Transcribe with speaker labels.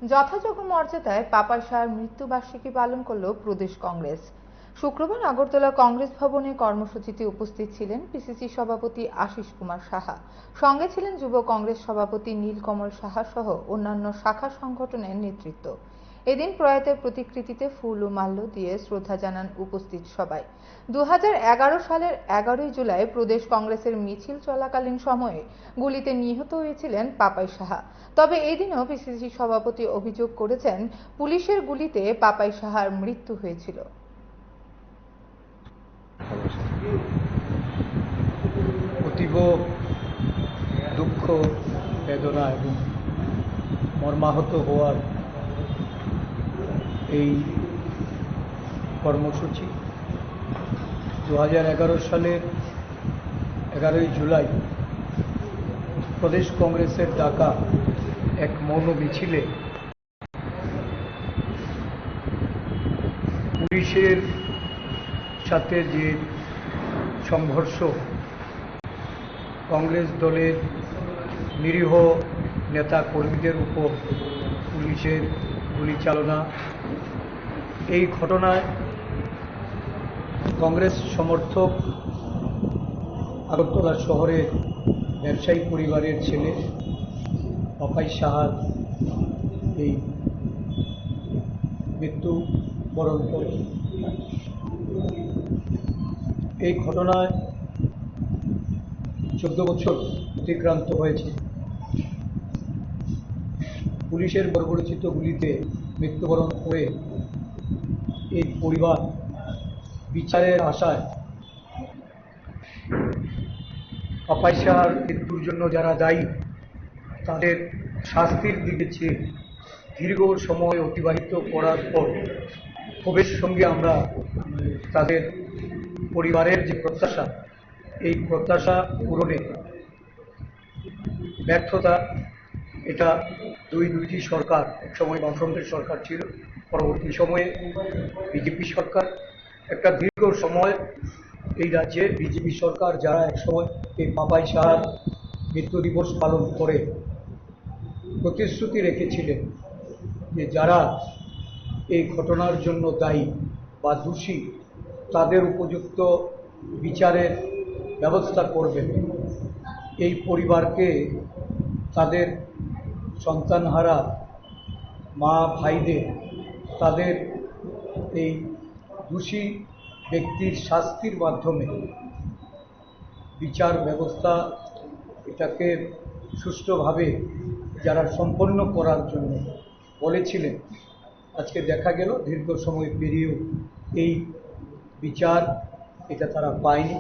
Speaker 1: যথাযোগ্য মর্যাদায় পাপাই শাহর মৃত্যুবার্ষিকী পালন করল প্রদেশ কংগ্রেস। শুক্রবার আগরতলা কংগ্রেস ভবনে কর্মসূচিতে উপস্থিত ছিলেন পিসিসি সভাপতি আশিস কুমার সাহা, সঙ্গে ছিলেন যুব কংগ্রেস সভাপতি নীলকমল সাহা সহ অন্যান্য শাখা সংগঠনের নেতৃত্ব। এদিন প্রয়াতের প্রতিকৃতিতে ফুল ও মাল্য দিয়ে শ্রদ্ধা জানান উপস্থিত সবাই। 2011 সালের 11 জুলাই প্রদেশ কংগ্রেসের মিছিল চলাকালীন সময়ে গুলিতে নিহত হয়েছিলেন পাপাই সাহা। তবে এদিনও পিসিসি সভাপতি অভিযোগ করেছেন, পুলিশের গুলিতে পাপাই সাহার মৃত্যু হয়েছিল।
Speaker 2: অতীব দুঃখ, বেদনা এবং মর্মাহত হওয়ার এই কর্মসূচি 2011 সালের 11 জুলাই প্রদেশ কংগ্রেসের ডাকা এক মৌন মিছিলে পুলিশের সাথে যে সংঘর্ষ, কংগ্রেস দলের নিরীহ নেতা কর্মীদের উপর পুলিশের গুলিচালনা, এই ঘটনায় কংগ্রেস সমর্থক আগরতলা শহরের ব্যবসায়ী পরিবারের ছেলে পাপাই সাহার এই মৃত্যুবরণ করে। এই ঘটনায় 14 বছর অতিক্রান্ত হয়েছে। পুলিশের বর্বরোচিত গুলিতে মৃত্যুবরণ করে এই পরিবার বিচারের আশায় পাপাই সাহার মৃত্যুর জন্য যারা দায়ী তাদের শাস্তির দিকে চেয়ে দীর্ঘ সময় অতিবাহিত করার পর ক্ষোভের সঙ্গে আমরা তাদের পরিবারের যে প্রত্যাশা, এই প্রত্যাশা পূরণে ব্যর্থতা, এটা দুইটি সরকার, এক সময় বামফ্রন্টের সরকার ছিল, পরবর্তী সময়ে বিজেপি সরকার, একটা দীর্ঘ সময় এই রাজ্যে বিজেপি সরকার যারা একসময় এই পাপাই সাহার মৃত্যু দিবস পালন করে প্রতিশ্রুতি রেখেছিলেন যে যারা এই ঘটনার জন্য দায়ী বা দোষী তাদের উপযুক্ত বিচারের ব্যবস্থা করবেন। এই পরিবারকে তাদের সন্তানহারা মা ভাইদের তাদের এই দোষী ব্যক্তির শাস্তির মাধ্যমে বিচার ব্যবস্থা এটাকে সুষ্ঠুভাবে যারা সম্পন্ন করার জন্য বলেছিলেন, আজকে দেখা গেল দীর্ঘ সময় পেরিয়েও এই বিচার এটা তারা পায়নি।